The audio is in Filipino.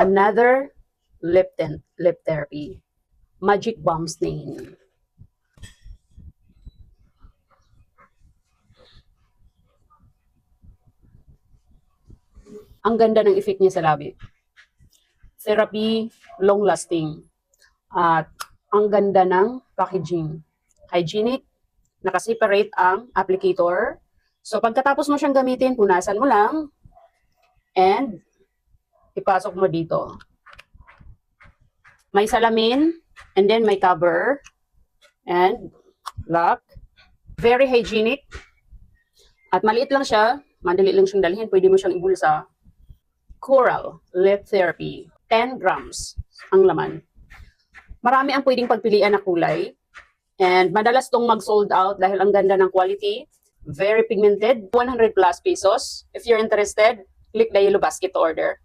Another lip tint, lip therapy. Magic Balm Stain. Ang ganda ng effect niya sa labi. Therapy, long-lasting. At ang ganda ng packaging. Hygienic, nakaseparate ang applicator. So pagkatapos mo siyang gamitin, punasan mo lang and ipasok mo dito. May salamin and then may cover and lock. Very hygienic. At maliit lang siya, madali lang siyang dalhin, pwede mo siyang ibulsa. Coral Lip Therapy, 10 grams ang laman. Marami ang pwedeng pagpilian na kulay. And madalas tong mag-sold out dahil ang ganda ng quality. Very pigmented, 100 plus pesos. If you're interested, click the yellow basket to order.